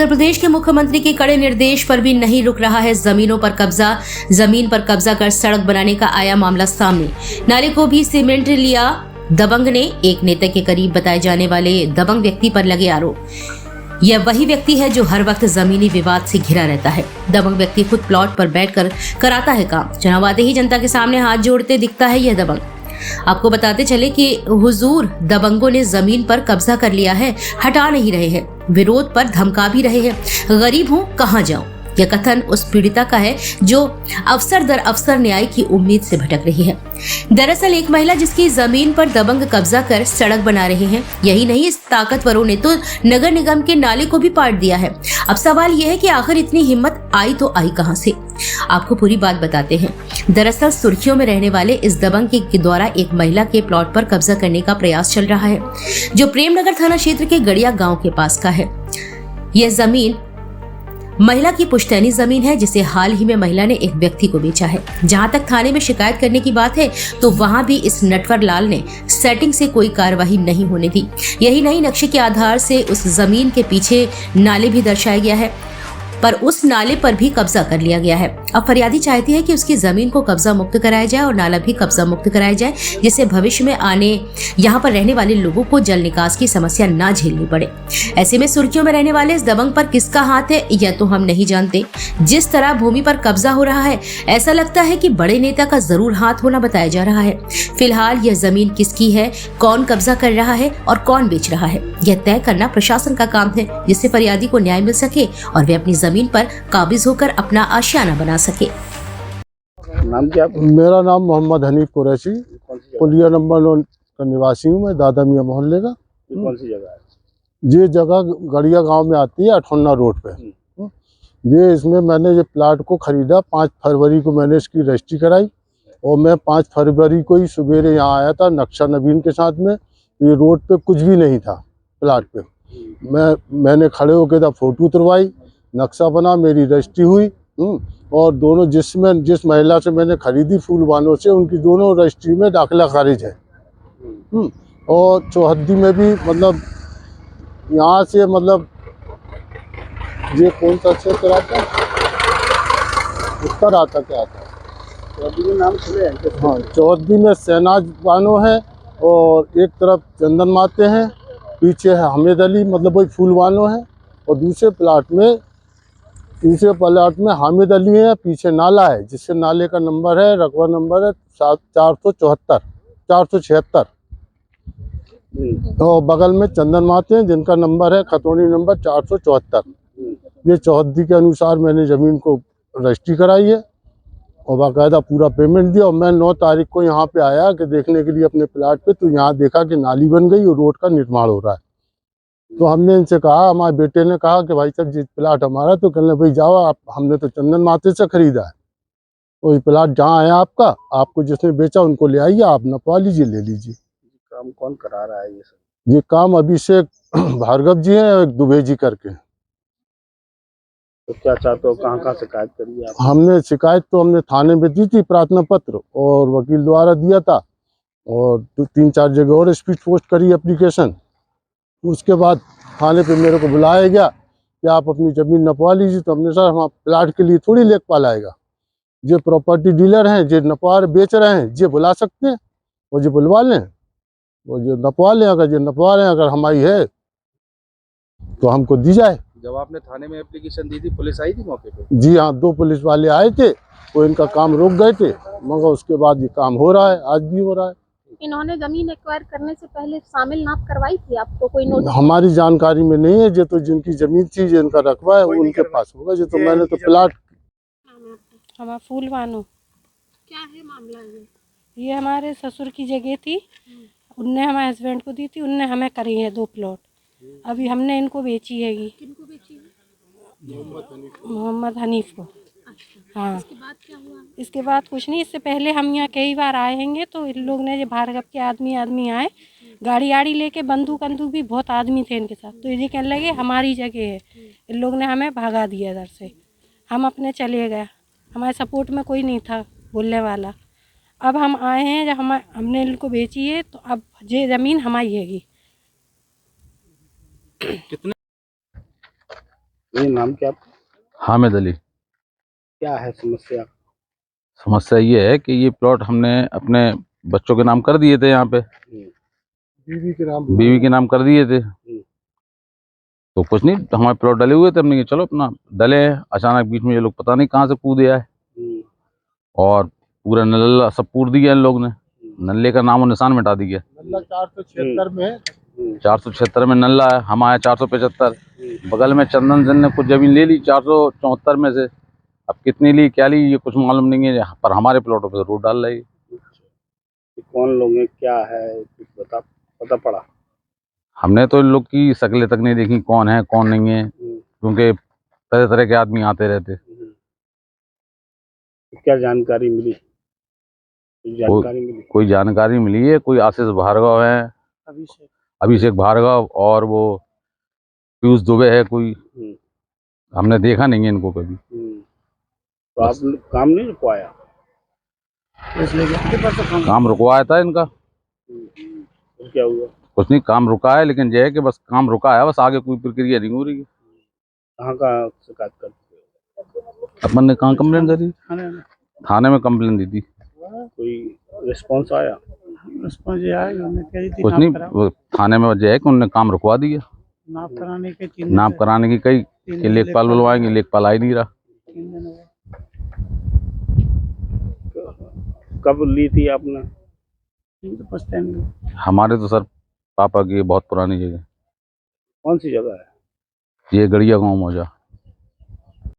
उत्तर प्रदेश के मुख्यमंत्री के कड़े निर्देश पर भी नहीं रुक रहा है जमीनों पर कब्जा। जमीन पर कब्जा कर सड़क बनाने का आया मामला सामने। नाले को भी सीमेंट लिया दबंग ने। एक नेता के करीब बताए जाने वाले दबंग व्यक्ति पर लगे आरोप। यह वही व्यक्ति है जो हर वक्त जमीनी विवाद से घिरा रहता है। दबंग व्यक्ति खुद प्लॉट पर बैठकर कराता है काम। चुनाव आते ही जनता के सामने हाथ जोड़ते दिखता है यह दबंग। आपको बताते चले कि हुजूर दबंगों ने जमीन पर कब्जा कर लिया है, हटा नहीं रहे हैं, विरोध पर धमका भी रहे हैं। गरीब हूँ कहाँ जाऊं, यह कथन उस पीड़िता का है जो अफसर दर अफसर न्याय की उम्मीद से भटक रही है। दरअसल एक महिला जिसकी जमीन पर दबंग कब्जा कर सड़क बना रहे हैं। यही नहीं, इस ताकतवरों ने तो नगर निगम के नाले को भी पाट दिया है। अब सवाल यह है कि आखिर इतनी हिम्मत आई तो आई कहां से। आपको पूरी बात बताते हैं। दरअसल सुर्खियों में रहने वाले इस दबंग के द्वारा एक महिला के प्लॉट पर कब्जा करने का प्रयास चल रहा है, जो प्रेमनगर थाना क्षेत्र के गड़िया गांव के पास का है। यह जमीन महिला की पुश्तैनी जमीन है, जिसे हाल ही में महिला ने एक व्यक्ति को बेचा है। जहां तक थाने में शिकायत करने की बात है, तो वहां भी इस नटवर लाल ने सेटिंग से कोई कार्रवाई नहीं होने दी। यही नहीं, नक्शे के आधार से उस जमीन के पीछे नाले भी दर्शाया गया है, पर उस नाले पर भी कब्जा कर लिया गया है। अब फरियादी चाहती है कि उसकी जमीन को कब्जा मुक्त कराया जाए और नाला भी कब्जा मुक्त कराया जाए, जिससे भविष्य में आने यहाँ पर रहने वाले लोगों को जल निकास की समस्या ना झेलनी पड़े। ऐसे में सुर्खियों में रहने वाले इस दबंग पर किसका हाथ है यह तो हम नहीं जानते। जिस तरह भूमि पर कब्जा हो रहा है, ऐसा लगता है कि बड़े नेता का जरूर हाथ होना बताया जा रहा है। फिलहाल यह जमीन किसकी है, कौन कब्जा कर रहा है और कौन बेच रहा है, यह तय करना प्रशासन का काम है, जिससे फरियादी को न्याय मिल सके और वे अपनी जमीन पर काबिज होकर अपना आशियाना बना सके। नाम क्या? मेरा नाम मोहम्मद हनीफ कुरैशी, पुलिया नंबर 9 का निवासी हूँ मैं, दादा मियाँ मोहल्ले का। कौन सी जगह है? ये जगह गड़िया गांव में आती है, अठौन्ना रोड पे। ये इसमें मैंने ये प्लाट को खरीदा, 5 फरवरी को मैंने इसकी रजिस्ट्री कराई और मैं 5 फरवरी को ही सवेरे यहाँ आया था नक्शा नवीन के साथ में। ये रोड पे कुछ भी नहीं था प्लाट पे। मैंने खड़े होकर था फोटो उतरवाई, नक्शा बना, मेरी रजिस्ट्री हुई। और दोनों जिस महिला से मैंने खरीदी फूलवानों से, उनकी दोनों रजिस्ट्री में दाखिला खारिज है। और चौहद्दी में भी, मतलब यहाँ से, मतलब ये कौन सा क्षेत्र आता है, उत्तर आता क्या आता है, चौधरी के नाम सुने हैं? हाँ, चौहद्दी में शहनाज बानो है और एक तरफ चंदन माते हैं, पीछे है हमीद अली, मतलब वही फूलवानो है। और तीसरे प्लाट में हामिद अली है, पीछे नाला है, जिससे नाले का नंबर है, रकबा नंबर है 476। और बगल में चंदन माते हैं, जिनका नंबर है खतौनी नंबर 474। ये चौहद्दी के अनुसार मैंने ज़मीन को रजिस्ट्री कराई है और बाकायदा पूरा पेमेंट दिया। और मैं 9 तारीख को यहाँ पे आया कि देखने के लिए अपने प्लाट पे, तो यहाँ देखा कि नाली बन गई और रोड का निर्माण हो रहा है। तो हमने इनसे कहा, हमारे बेटे ने कहा कि भाई साहब जी प्लाट हमारा, तो कहने भाई जाओ आप, हमने तो चंदन माते से खरीदा है, तो ये प्लाट जहाँ है आपका, आपको जिसने बेचा उनको ले आइए, आप नपवा लीजिए, ले लीजिए। काम कौन करा रहा है ये सब? ये काम अभिषेक भार्गव जी हैं, एक दुबे जी करके। तो क्या चाहते हो, कहाँ शिकायत करिए आप? हमने शिकायत तो हमने थाने में दी थी, प्रार्थना पत्र, और वकील द्वारा दिया था, और 2-3-4 जगह और स्पीड पोस्ट करी एप्लीकेशन। उसके बाद थाने पे मेरे को बुलाया गया कि आप अपनी ज़मीन नपवा लीजिए। तो हमने, सर हम प्लाट के लिए थोड़ी लेखपाल आएगा, जो प्रॉपर्टी डीलर हैं, जो नपवा बेच रहे हैं, ये बुला सकते हैं, वो जो बुलवा लें, वो जो नपवा लें। अगर जो नपवा रहे हैं, अगर हमारी है तो हमको दी जाए। जब आपने थाने में एप्लीकेशन दी थी, पुलिस आई थी मौके पे? जी हाँ, 2 पुलिस वाले आए थे, वो इनका काम रोक गए थे, मगर उसके बाद ये काम हो रहा है, आज भी हो रहा है। इन्होंने जमीन एक्वायर करने से पहले शामिल नाप करवाई थी आपको कोई नोटिस? हमारी जानकारी में नहीं है, जो तो जिनकी जमीन थी, जिनका रकबा है, उनके पास होगा। जो तो मैंने तो प्लाट। हमारा फूलवानो। क्या है मामला? ये हमारे ससुर की जगह थी, उनने हमारे हस्बैंड को दी थी, उनने हमें करी है 2 प्लॉट। अभी हमने इनको बेची है। किनको बेची है? मोहम्मद हनीफ को। अच्छा। हाँ। इसके बाद क्या हुआ? इसके बाद कुछ नहीं, इससे पहले हम यहाँ कई बार आए हैंगे, तो इन लोग ने, जो भार्गव के आदमी आए, गाड़ी आड़ी लेके, बंदूक भी बहुत आदमी थे इनके साथ, तो ये कहने लगे हमारी जगह है। इन लोग ने हमें भगा दिया इधर से, हम अपने चले गए, हमारे सपोर्ट में कोई नहीं था बोलने वाला। अब हम आए हैं, जब हमने इनको बेची है, तो अब ये ज़मीन हमारी हैगी। कितने ये नाम क्या आपका? हामिद अली। क्या है समस्या? समस्या ये है कि ये प्लॉट हमने अपने बच्चों के नाम कर दिए थे, यहाँ पे हम्म, बीवी के नाम कर दिए थे। तो कुछ नहीं, हमारे प्लॉट डले हुए थे, हमने कहा चलो अपना डले हैं। अचानक बीच में ये लोग पता नहीं कहाँ से कूदे आए हम्म, और पूरा नल्ला सब पूर दिया इन लोग ने। नल्ले का नामो निशान मिटा दिया। 476 में है। 476 में नल्ला है, हम आए 475। बगल में चंदन सेन ने कुछ जमीन ले ली 474 में से। अब कितनी ली क्या ली ये कुछ मालूम नहीं है, पर हमारे प्लॉटों पे रोड डाल रही है। ये कौन लोग हैं, क्या है, कुछ पता पड़ा? हमने तो इन लोग की शक्लें तक नहीं देखी, कौन है कौन नहीं है, क्योंकि तरह तरह के आदमी आते रहते। क्या जानकारी मिली? कोई जानकारी मिली है, कोई आशीष भार्गव है, अभिषेक भार्गव, और वो पीयूष दुबे है कोई। हमने देखा नहीं है इनको कभी। तो आप काम नहीं रुकवाया? काम रुकवाया था इनका, फिर क्या हुआ? कुछ नहीं, काम रुका है, लेकिन यह है कि बस काम रुका है, बस आगे कोई प्रक्रिया नहीं हो रही है। कहाँ का शिकायत करते हो? अपन ने कहाँ कंप्लेन करी? थाने में कंप्लेन दी थी। कोई रिस्पॉन्स आया? कुछ नहीं, वो थाने में वजह है कि उन्होंने काम रुकवा दिया। नाप कराने की कई कि लेखपाल बुलवाएंगे, लेखपाल आ ही नहीं रहा। कब ली थी आपने? हमारे तो सर पापा की बहुत पुरानी जगह, कौन सी जगह है? ये गड़िया गाँव मौजा।